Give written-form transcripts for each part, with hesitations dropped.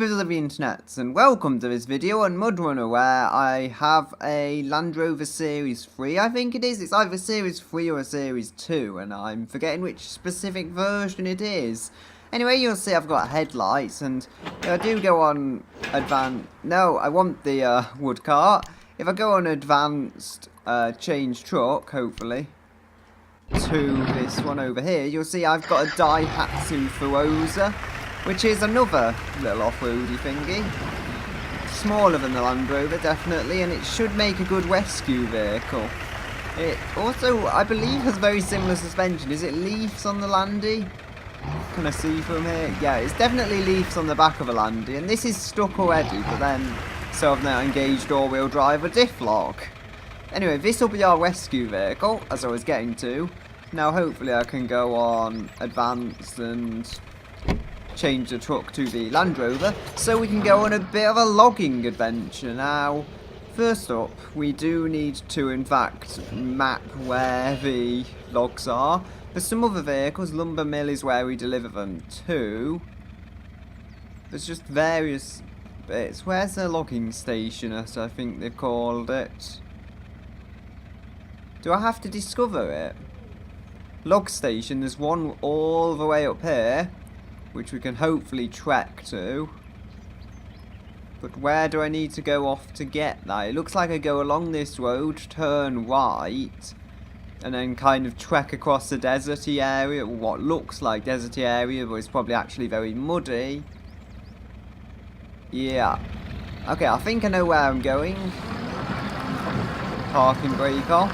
people of the internet, and welcome to this video on Mudrunner, where I have a Land Rover Series 3, I think it is. It's either Series 3 or a Series 2, and I'm forgetting which specific version it is. Anyway, you'll see I've got headlights, and if I do go on advanced... No, I want the wood cart. If I go on advanced change truck, hopefully, to this one over here, you'll see I've got a Daihatsu Furosa, which is another little off-roady thingy. Smaller than the Land Rover, definitely, and it should make a good rescue vehicle. It also, I believe, has very similar suspension. Is it leafs on the Landy? Can I see from here? Yeah, it's definitely leafs on the back of a Landy, and this is stuck already, but then, so I've now engaged all-wheel drive or diff lock. Anyway, this will be our rescue vehicle, as I was getting to. Now, hopefully I can go on advanced and change the truck to the Land Rover, so we can go on a bit of a logging adventure. Now, first up, we do need to, in fact, map where the logs are. For some other vehicles, lumber mill is where we deliver them to. There's just various bits. Where's the logging station, as I think they've called it? Do I have to discover it? Log station, there's one all the way up here, which we can hopefully trek to. But where do I need to go off to get that? It looks like I go along this road, turn right, and then kind of trek across the deserty area, what looks like deserty area, but it's probably actually very muddy. Yeah. Okay, I think I know where I'm going. Parking brake off.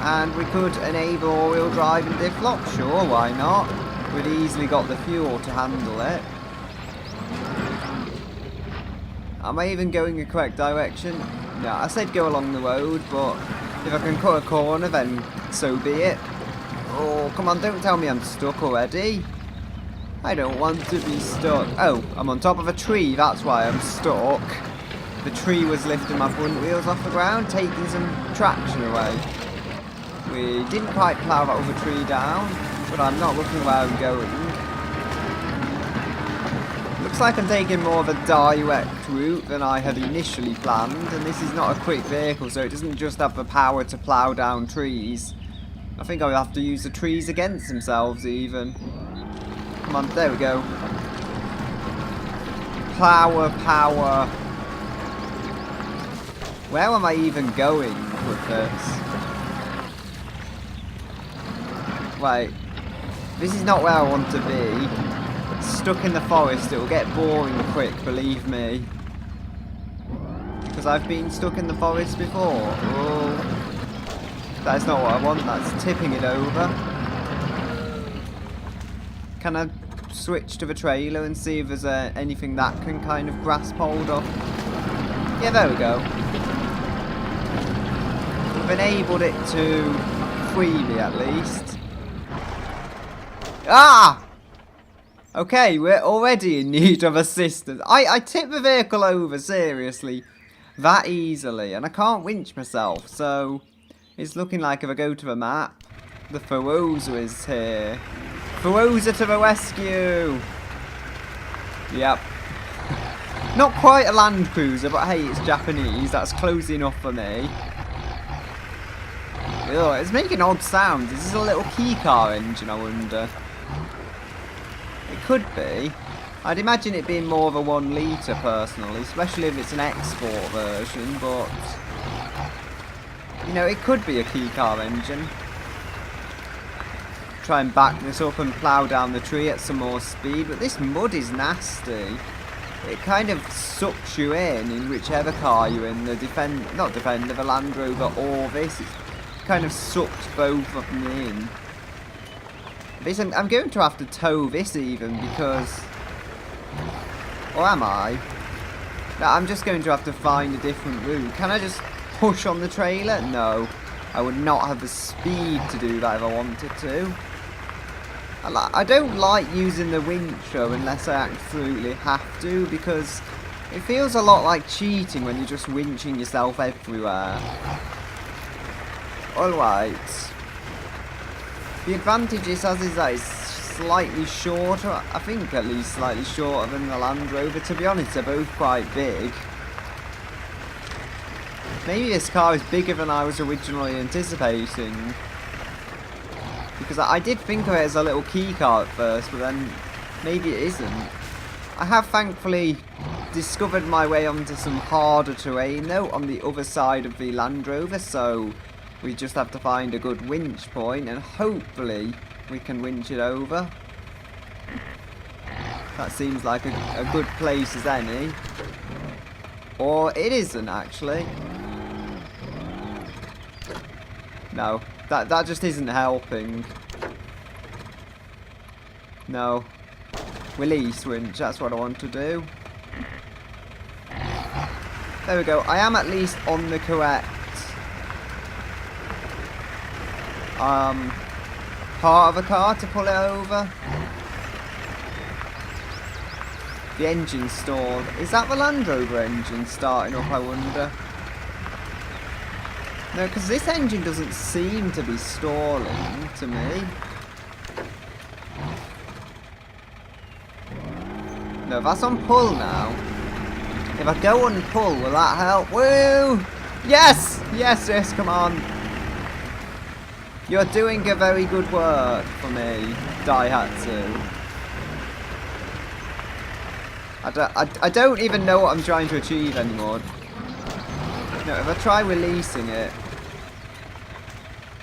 And we could enable all-wheel drive and diff lock, sure, why not? We'd easily got the fuel to handle it. Am I even going the correct direction? No, I said go along the road, but if I can cut a corner, then so be it. Oh, come on, don't tell me I'm stuck already. I don't want to be stuck. Oh, I'm on top of a tree, that's why I'm stuck. The tree was lifting my front wheels off the ground, taking some traction away. We didn't quite plough that other tree down, but I'm not looking where I'm going. Looks like I'm taking more of a direct route than I had initially planned, and this is not a quick vehicle, so it doesn't just have the power to plough down trees. I think I'll have to use the trees against themselves even. Come on, there we go. Power. Where am I even going with this? Wait, this is not where I want to be. Stuck in the forest, it will get boring quick, believe me. Because I've been stuck in the forest before. Oh, that's not what I want, that's tipping it over. Can I switch to the trailer and see if there's anything that can kind of grasp hold of? Yeah, there we go. We've enabled it to free me at least. Ah! Okay, we're already in need of assistance. I tipped the vehicle over, seriously, that easily, and I can't winch myself, so it's looking like if I go to the map, the Furosa is here. Furosa to the rescue! Yep. Not quite a Land Cruiser, but hey, it's Japanese, that's close enough for me. Ugh, it's making odd sounds. Is this a little key car engine, I wonder? It could be. I'd imagine it being more of a 1 litre personally, especially if it's an export version, but you know, it could be a key car engine. Try and back this up and plough down the tree at some more speed, but this mud is nasty. It kind of sucks you in whichever car you're in, the the Land Rover or this. It's kind of sucked both of them in. This, I'm going to have to tow this even because... Or am I? No, I'm just going to have to find a different route. Can I just push on the trailer? No. I would not have the speed to do that if I wanted to. I don't like using the winch though unless I absolutely have to, because it feels a lot like cheating when you're just winching yourself everywhere. Alright. The advantage is, as is that it's slightly shorter. I think at least slightly shorter than the Land Rover. To be honest, they're both quite big. Maybe this car is bigger than I was originally anticipating. Because I did think of it as a little key car at first, but then maybe it isn't. I have thankfully discovered my way onto some harder terrain though on the other side of the Land Rover, so we just have to find a good winch point and hopefully we can winch it over. That seems like a good place as any. Or it isn't actually. No, that just isn't helping. No. Release winch, that's what I want to do. There we go. I am at least on the correct part of the car to pull it over. The engine's stalled. Is that the Land Rover engine starting up, I wonder? No, because this engine doesn't seem to be stalling to me. No, that's on pull now. If I go on pull, will that help? Woo! Yes! Yes, yes, come on. You're doing a very good work for me, Daihatsu. I don't even know what I'm trying to achieve anymore. No, if I try releasing it...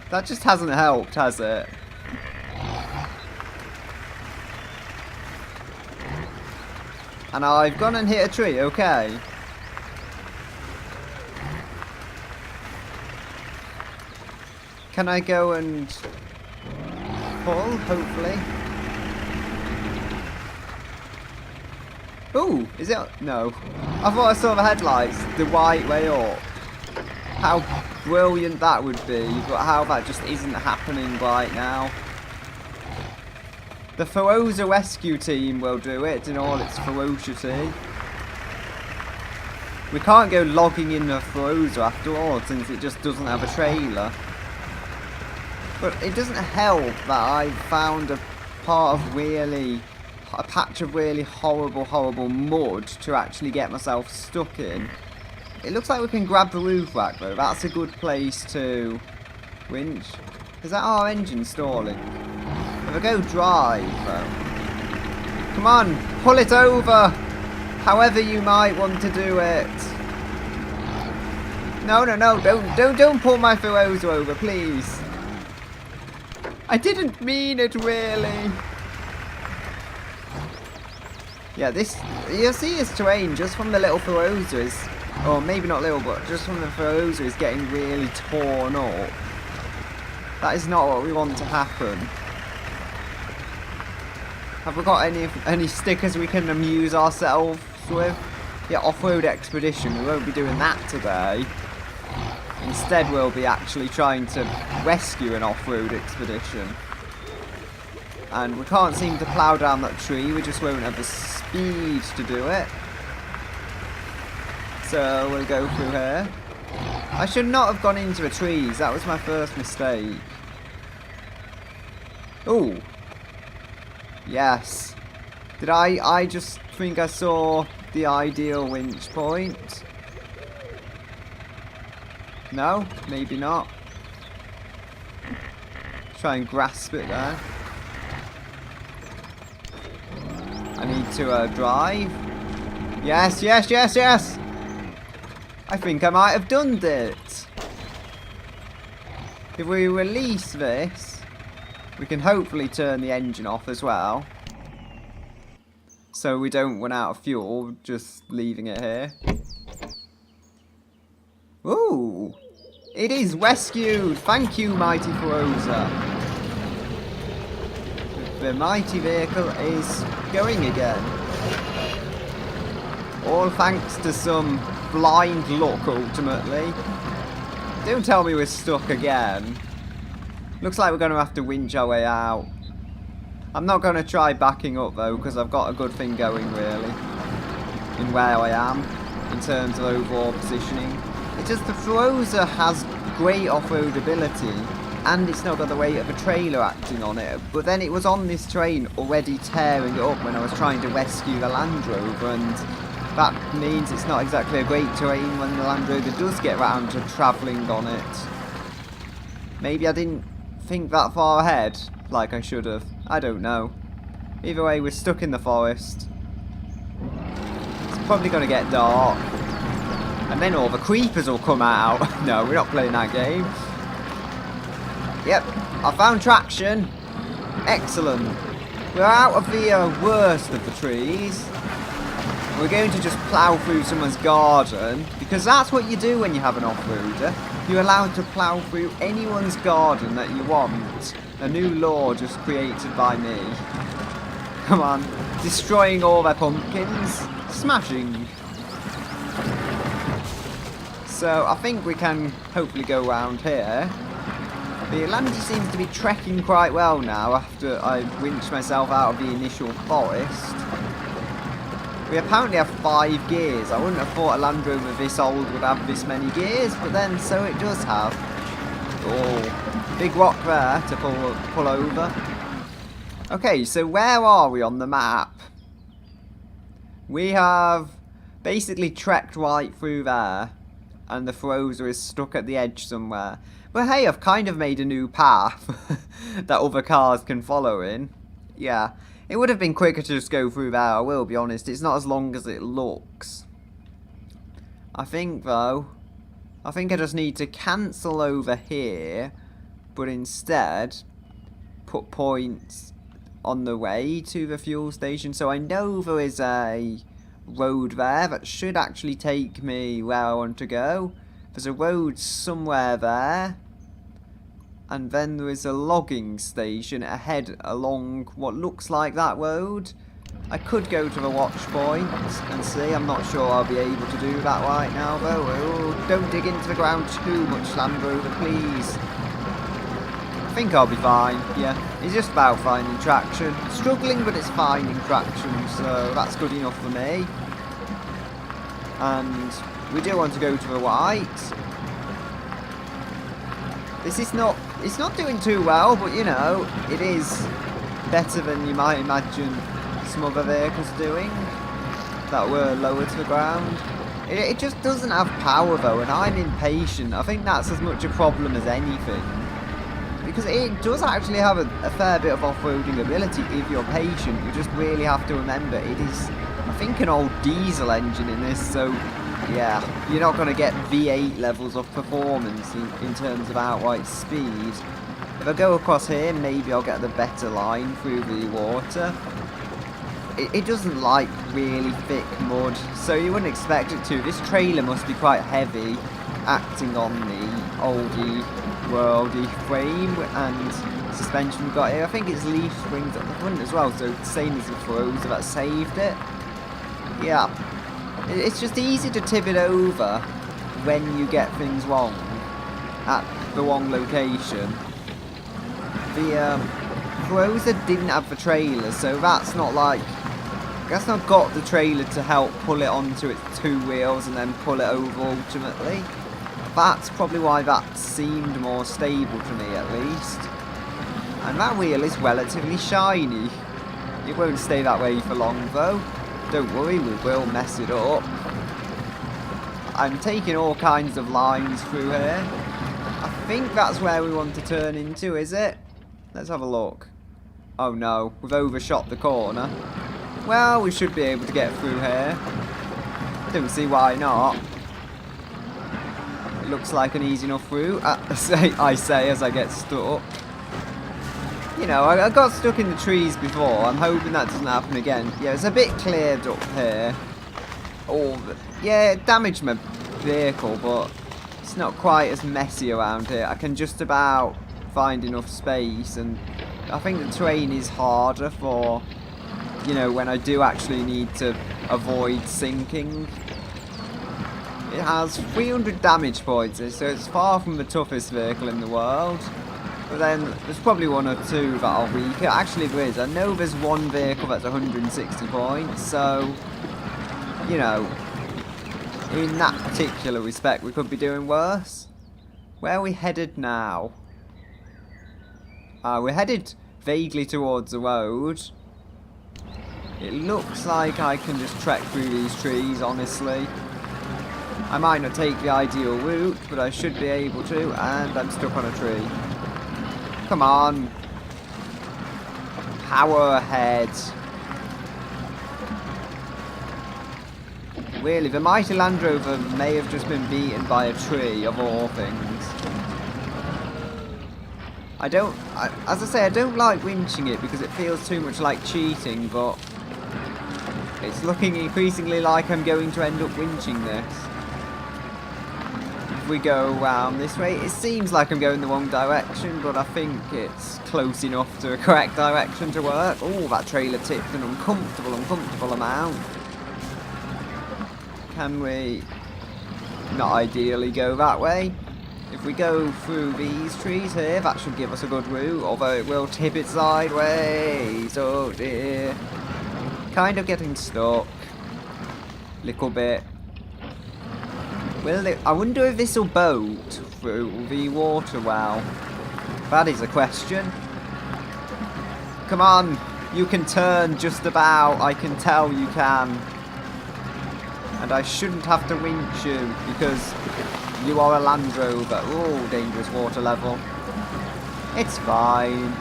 That just hasn't helped, has it? And I've gone and hit a tree, okay. Can I go and pull, hopefully? Ooh, is it? No. I thought I saw the headlights, the white way up. How brilliant that would be, but how that just isn't happening right now. The Feroza rescue team will do it in all its ferocity. We can't go logging in the Feroza after all, since it just doesn't have a trailer. But it doesn't help that I found a patch of really horrible mud to actually get myself stuck in. It looks like we can grab the roof rack though. That's a good place to winch. Is that our engine stalling? If I go drive though. Come on, pull it over. However you might want to do it. No, don't pull my Feroza over, please. I didn't mean it really. Yeah, you'll see this terrain just from the little Feroza is, or maybe not little, but just from the Feroza is getting really torn up. That is not what we want to happen. Have we got any stickers we can amuse ourselves with? Yeah, off-road expedition. We won't be doing that today. Instead, we'll be actually trying to rescue an off-road expedition. And we can't seem to plough down that tree. We just won't have the speed to do it. So we'll go through here. I should not have gone into the trees. That was my first mistake. Ooh. Yes. Did I just think I saw the ideal winch point? No? Maybe not. Try and grasp it there. I need to drive. Yes, yes, yes, yes! I think I might have done it. If we release this, we can hopefully turn the engine off as well. So we don't run out of fuel, just leaving it here. Ooh! It is rescued! Thank you, mighty Feroza. The mighty vehicle is going again. All thanks to some blind luck, ultimately. Don't tell me we're stuck again. Looks like we're going to have to winch our way out. I'm not going to try backing up, though, because I've got a good thing going, really. In where I am, in terms of overall positioning. It's just the Feroza has great off-road ability, and it's not got the weight of a trailer acting on it. But then it was on this train already tearing it up when I was trying to rescue the Land Rover, and that means it's not exactly a great terrain when the Land Rover does get round to travelling on it. Maybe I didn't think that far ahead, like I should have. I don't know. Either way, we're stuck in the forest. It's probably going to get dark. And then all the creepers will come out. No, we're not playing that game. Yep, I found traction. Excellent. We're out of the worst of the trees. We're going to just plough through someone's garden, because that's what you do when you have an off-roader. You're allowed to plough through anyone's garden that you want. A new law just created by me. Come on, destroying all their pumpkins. Smashing. So I think we can hopefully go around here. The Landy seems to be trekking quite well now after I winched myself out of the initial forest. We apparently have 5 gears. I wouldn't have thought a Land Rover this old would have this many gears, but then so it does have. Oh, big rock there to pull over. Okay, so where are we on the map? We have basically trekked right through there, and the Rover is stuck at the edge somewhere. But hey, I've kind of made a new path that other cars can follow in. Yeah. It would have been quicker to just go through there, I will be honest. It's not as long as it looks. I think, though, I just need to cancel over here, but instead put points on the way to the fuel station. So I know there is a road there that should actually take me where I want to go. There's a road somewhere there. And then there is a logging station ahead along what looks like that road. I could go to the watch point and see. I'm not sure I'll be able to do that right now though. Oh, don't dig into the ground too much, Land Rover, please. I think I'll be fine. Yeah, it's just about finding traction. Struggling, but it's finding traction, so that's good enough for me. And we do want to go to the white. This is not, it's not doing too well, but you know, it is better than you might imagine some other vehicles doing that were lower to the ground. It just doesn't have power though, and I'm impatient. I think that's as much a problem as anything. Because it does actually have a fair bit of off-roading ability if you're patient. You just really have to remember it is, I think, an old diesel engine in this, so yeah, you're not going to get V8 levels of performance in terms of outright speed. If I go across here, maybe I'll get the better line through the water. It doesn't like really thick mud, so you wouldn't expect it to. This trailer must be quite heavy, acting on the oldie worldy frame and suspension we've got here. I think it's leaf springs at the front as well, so same as the Rover that saved it. Yeah. It's just easy to tip it over when you get things wrong at the wrong location. The Rover didn't have the trailer, so that's not got the trailer to help pull it onto its 2 wheels and then pull it over ultimately. That's probably why that seemed more stable to me at least. And that wheel is relatively shiny. It won't stay that way for long though. Don't worry, we will mess it up. I'm taking all kinds of lines through here. I think that's where we want to turn into, is it? Let's have a look. Oh no, we've overshot the corner. Well, we should be able to get through here. Don't see why not. It looks like an easy enough route, I say as I get stuck. You know, I got stuck in the trees before. I'm hoping that doesn't happen again. Yeah, it's a bit cleared up here. Yeah, it damaged my vehicle, but it's not quite as messy around here. I can just about find enough space, and I think the terrain is harder for, you know, when I do actually need to avoid sinking. It has 300 damage points, so it's far from the toughest vehicle in the world. But then there's probably 1 or 2 that are weaker. Actually there is. I know there's 1 vehicle that's 160 points, so, you know, in that particular respect we could be doing worse. Where are we headed now? We're headed vaguely towards the road. It looks like I can just trek through these trees, honestly. I might not take the ideal route, but I should be able to, and I'm stuck on a tree. Come on. Power ahead. Really, the mighty Land Rover may have just been beaten by a tree, of all things. As I say, I don't like winching it because it feels too much like cheating, but it's looking increasingly like I'm going to end up winching this. If we go around this way, it seems like I'm going the wrong direction, but I think it's close enough to a correct direction to work. Oh, that trailer tipped an uncomfortable amount. Can we not ideally go that way? If we go through these trees here, that should give us a good route, although it will tip it sideways. Oh dear. Kind of getting stuck. Little bit. I wonder if this will boat through the water well. That is a question. Come on, you can turn just about. I can tell you can. And I shouldn't have to winch you because you are a Land Rover. Oh, dangerous water level. It's fine.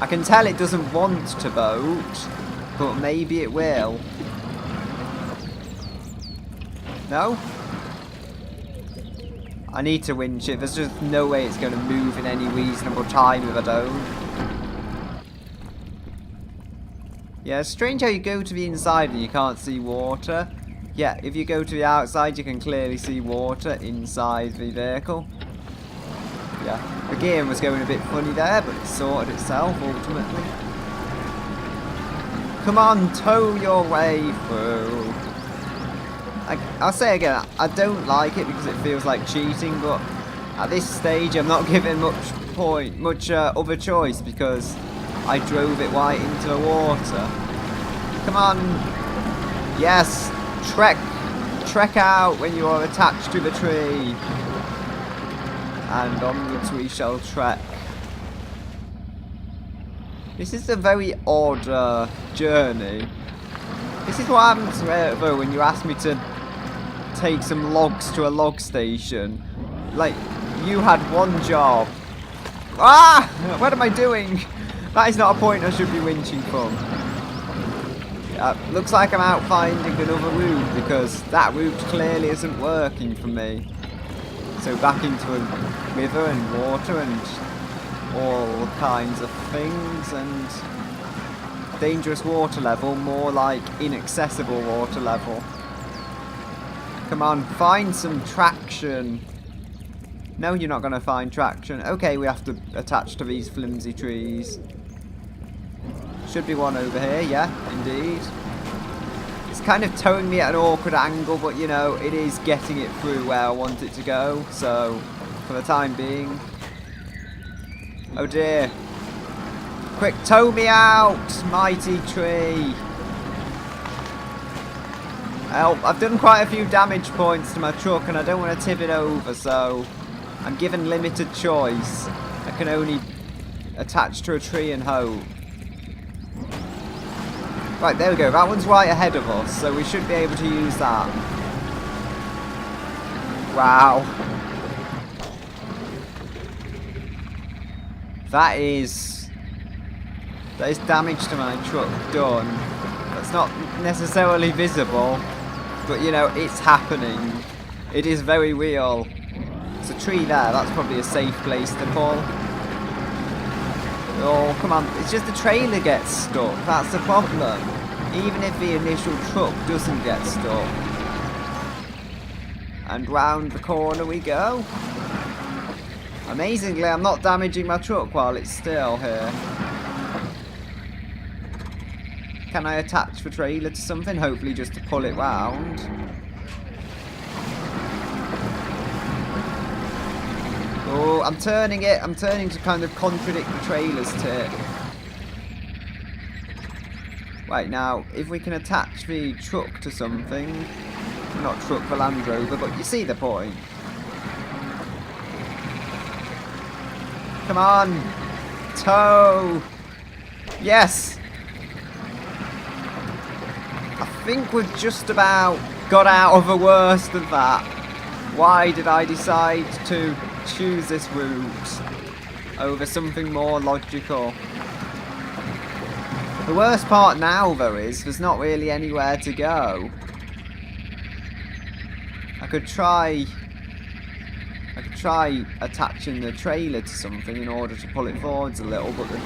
I can tell it doesn't want to boat, but maybe it will. No? I need to winch it. There's just no way it's going to move in any reasonable time if I don't. Yeah, it's strange how you go to the inside and you can't see water. Yeah, if you go to the outside, you can clearly see water inside the vehicle. Yeah, the gear was going a bit funny there, but it sorted itself ultimately. Come on, tow your way through. I'll say again, I don't like it because it feels like cheating, but at this stage I'm not giving much other choice because I drove it right into the water. Come on. Yes. Trek out when you are attached to the tree. And onwards we shall trek. This is a very odd journey. This is what happens though when you ask me to take some logs to a log station. Like, you had one job. Ah! What am I doing? That is not a point I should be winching from. Looks like I'm out finding another route because that route clearly isn't working for me. So back into a river and water and all kinds of things, and dangerous water level, more like inaccessible water level. Come on, find some traction. No, you're not going to find traction. Okay, we have to attach to these flimsy trees. Should be one over here, yeah, indeed. It's kind of towing me at an awkward angle, but you know, it is getting it through where I want it to go, so for the time being. Oh dear. Quick, tow me out, mighty tree. Help, I've done quite a few damage points to my truck and I don't want to tip it over, so I'm given limited choice. I can only attach to a tree and hope. Right, there we go. That one's right ahead of us, so we should be able to use that. Wow. That is damage to my truck done. That's not necessarily visible, but you know, it's happening. It is very real. There's a tree there. That's probably a safe place to pull. Oh, come on. It's just the trailer gets stuck. That's the problem. Even if the initial truck doesn't get stuck. And round the corner we go. Amazingly, I'm not damaging my truck while it's still here. Can I attach the trailer to something? Hopefully just to pull it round. Oh, I'm turning it. I'm turning to kind of contradict the trailer's tip. Right, now, if we can attach the truck to something. Not truck, the Land Rover, but you see the point. Come on. Tow! Yes! I think we've just about got out of the worst of that. Why did I decide to choose this route over something more logical? The worst part now, though, is there's not really anywhere to go. I could try attaching the trailer to something in order to pull it forwards a little, but the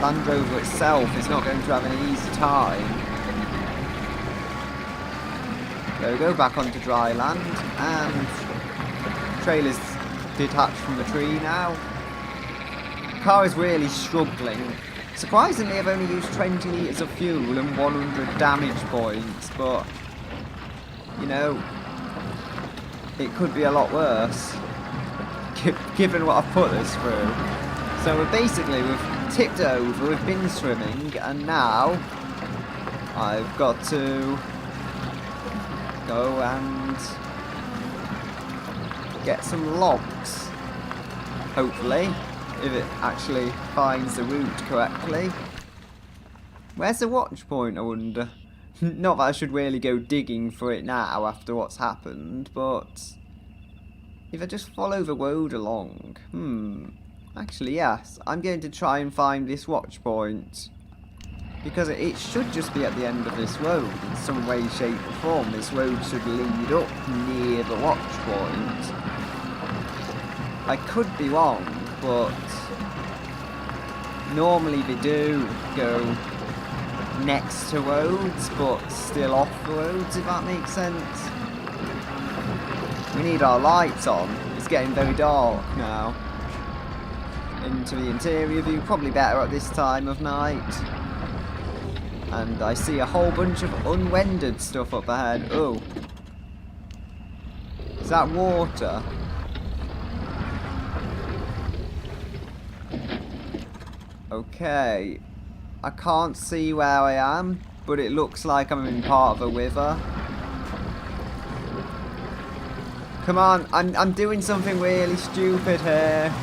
Land Rover itself is not going to have an easy time. There we go, back onto dry land, and the trailer's detached from the tree now. The car is really struggling. Surprisingly, I've only used 20 litres of fuel and 100 damage points, but, you know, it could be a lot worse, given what I've put this through. So we've tipped over, we've been swimming, and now I've got to go and get some logs, hopefully, if it actually finds the route correctly. Where's the watch point, I wonder? Not that I should really go digging for it now after what's happened, but if I just follow the road along, actually yes, I'm going to try and find this watch point, because it should just be at the end of this road in some way, shape or form. This road should lead up near the watch point. I could be wrong, but normally they do go next to roads, but still off the roads, if that makes sense. We need our lights on. It's getting very dark now. Into the interior view, probably better at this time of night. And I see a whole bunch of unrendered stuff up ahead. Oh. Is that water? Okay. I can't see where I am, but it looks like I'm in part of a river. Come on, I'm doing something really stupid here.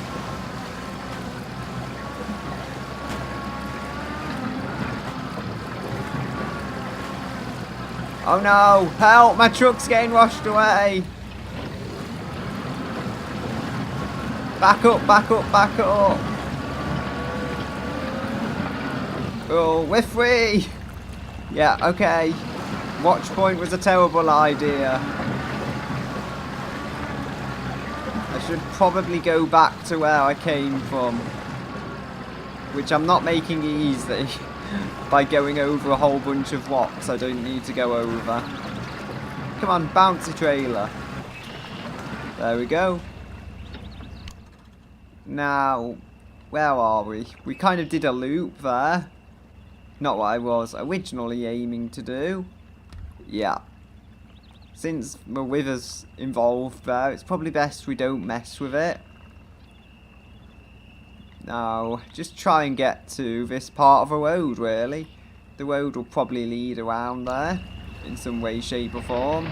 Oh no, help, my truck's getting washed away. Back up, back up, back up. Oh, we're free! Yeah, okay. Watch point was a terrible idea. I should probably go back to where I came from. Which I'm not making easy by going over a whole bunch of rocks I don't need to go over. Come on, bouncy trailer. There we go. Now, where are we? We kind of did a loop there. Not what I was originally aiming to do. Yeah. Since the river's involved there, it's probably best we don't mess with it. Now, just try and get to this part of a road, really. The road will probably lead around there in some way, shape or form.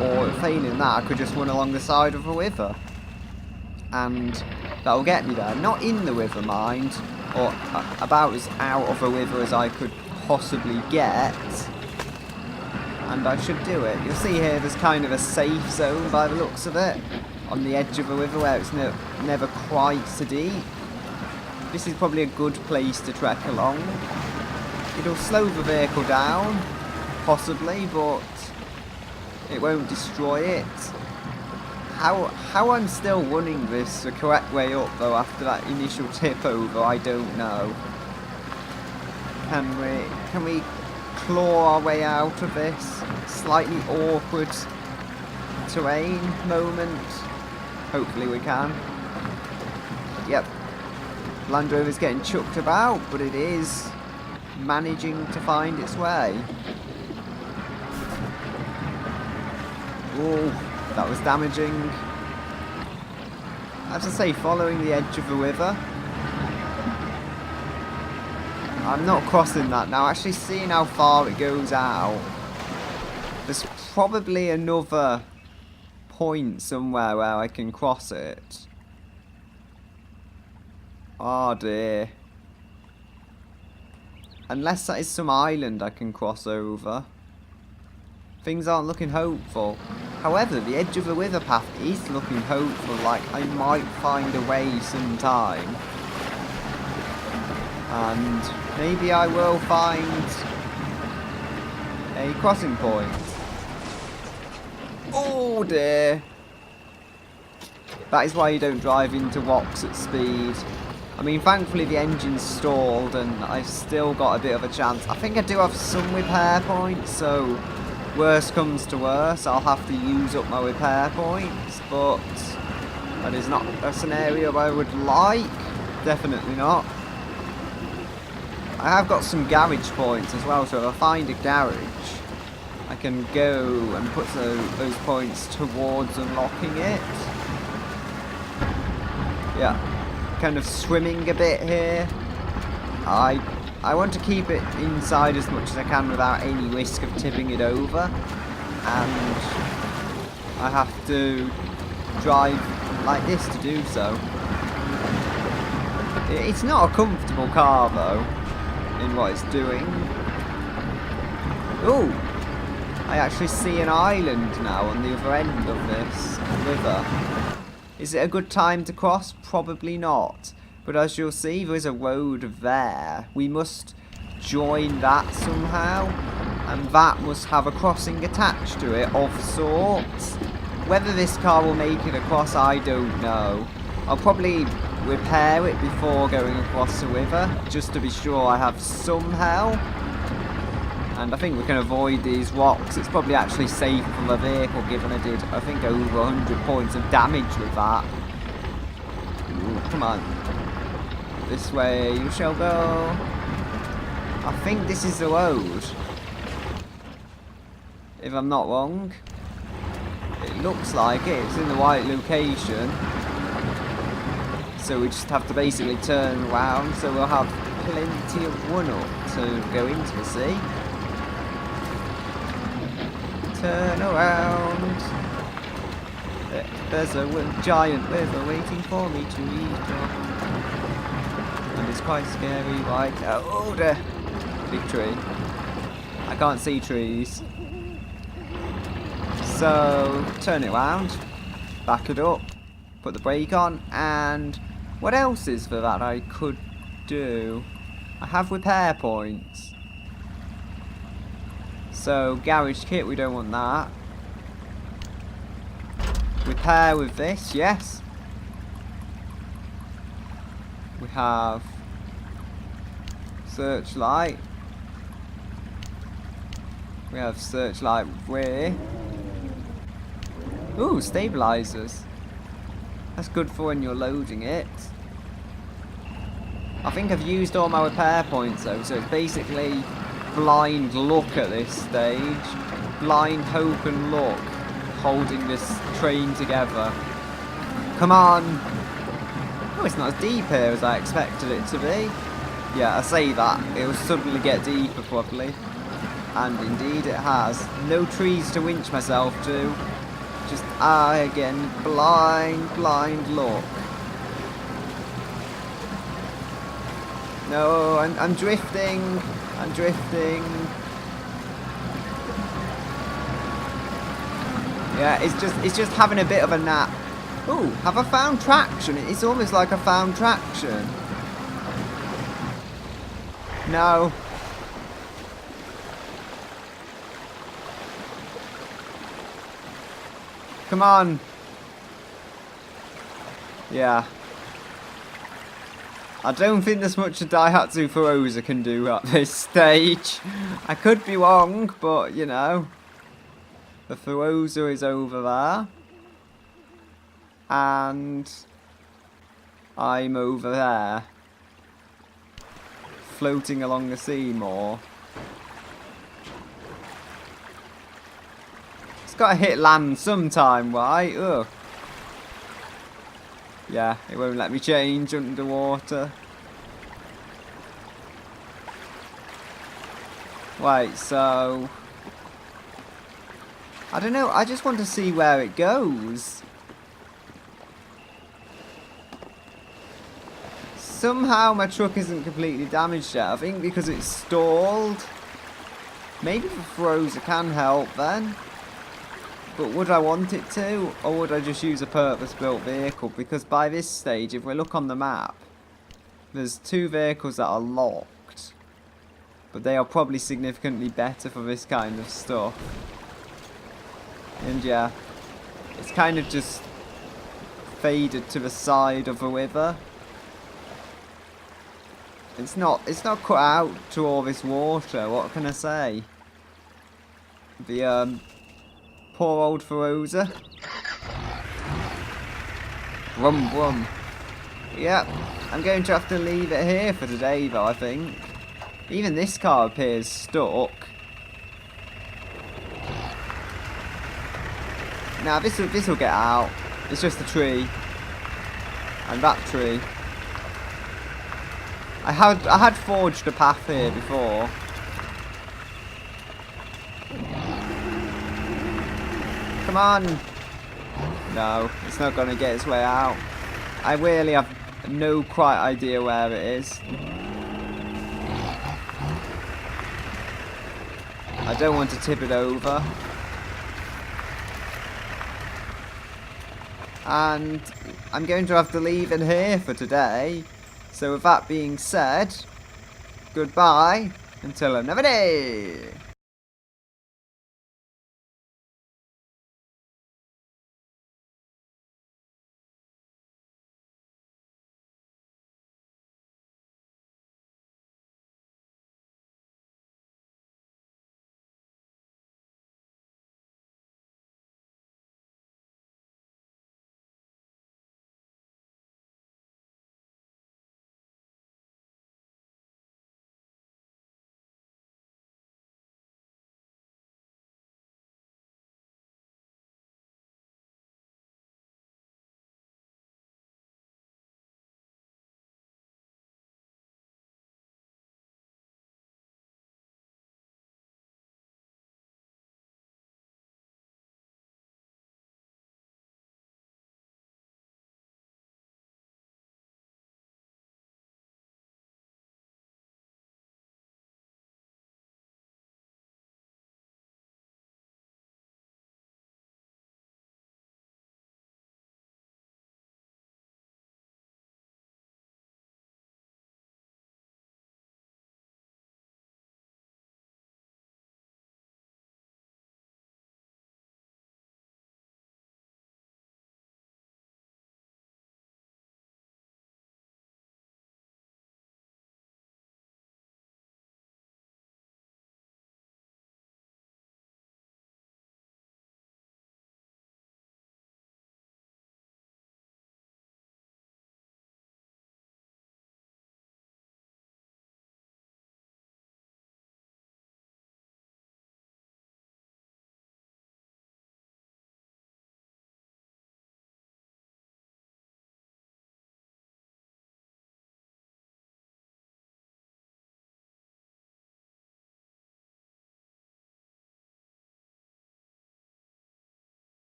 Or, failing that, I could just run along the side of a river. And that'll get me there. Not in the river, mind. Or about as out of a river as I could possibly get. And I should do it. You'll see here there's kind of a safe zone by the looks of it. On the edge of a river where it's never quite so deep. This is probably a good place to trek along. It'll slow the vehicle down, possibly, but it won't destroy it. How I'm still running this the correct way up, though, after that initial tip over, I don't know. Can we claw our way out of this slightly awkward terrain moment? Hopefully we can. Yep. Land Rover's getting chucked about, but it is managing to find its way. Oh. That was damaging. As I say, following the edge of the river. I'm not crossing that now. Actually seeing how far it goes out. There's probably another point somewhere where I can cross it. Oh dear. Unless that is some island I can cross over. Things aren't looking hopeful. However, the edge of the river path is looking hopeful, like I might find a way sometime. And maybe I will find a crossing point. Oh dear. That is why you don't drive into rocks at speed. I mean, thankfully the engine's stalled and I've still got a bit of a chance. I think I do have some repair points, so worst comes to worst, I'll have to use up my repair points, but that is not a scenario I would like. Definitely not. I have got some garage points as well, so if I find a garage, I can go and put those points towards unlocking it. Yeah, kind of swimming a bit here. I want to keep it inside as much as I can without any risk of tipping it over. And I have to drive like this to do so. It's not a comfortable car though, in what it's doing. Ooh! I actually see an island now on the other end of this river. Is it a good time to cross? Probably not. But as you'll see, there is a road there. We must join that somehow. And that must have a crossing attached to it of sorts. Whether this car will make it across, I don't know. I'll probably repair it before going across the river, just to be sure I have some help. And I think we can avoid these rocks. It's probably actually safe for the vehicle, given I did, I think, over 100 points of damage with that. Ooh, come on. This way you shall go. I think this is the road, if I'm not wrong. It looks like it. It's in the right location. So we just have to basically turn around, so we'll have plenty of run-up to go into the sea. Turn around. There's a giant river waiting for me to eat up. And it's quite scary right now. Oh, there. Big tree. I can't see trees. So, turn it around. Back it up. Put the brake on. And what else is there that I could do? I have repair points. So, garage kit, we don't want that. Repair with this, yes. We have searchlight. We have searchlight rear. Ooh, stabilizers. That's good for when you're loading it. I think I've used all my repair points though, so it's basically blind luck at this stage. Blind hope and luck holding this train together. Come on! Oh, it's not as deep here as I expected it to be. Yeah, I say that. It will suddenly get deeper probably. And indeed it has. No trees to winch myself to. Just again, blind luck. No, I'm drifting. I'm drifting. Yeah, it's just having a bit of a nap. Ooh, have I found traction? It's almost like I found traction. No. Come on. Yeah. I don't think there's much a Daihatsu Feroza can do at this stage. I could be wrong, but you know. The Feroza is over there. And I'm over there. Floating along the sea more. It's got to hit land sometime, right? Ugh. Yeah, it won't let me change underwater. Wait, so I don't know, I just want to see where it goes. somehow my truck isn't completely damaged yet. I think because it's stalled. Maybe the Rover can help then. But would I want it to? Or would I just use a purpose-built vehicle? Because by this stage, if we look on the map, there's 2 vehicles that are locked. But they are probably significantly better for this kind of stuff. And yeah, it's kind of just faded to the side of the river. It's not cut out to all this water, what can I say? The poor old Rover. Brum brum. Yep, I'm going to have to leave it here for today though, I think. Even this car appears stuck. Now this will get out. It's just a tree. And that tree. I had forged a path here before. Come on! No, it's not going to get its way out. I really have no quite idea where it is. I don't want to tip it over. And I'm going to have to leave it here for today. So with that being said, goodbye until another day.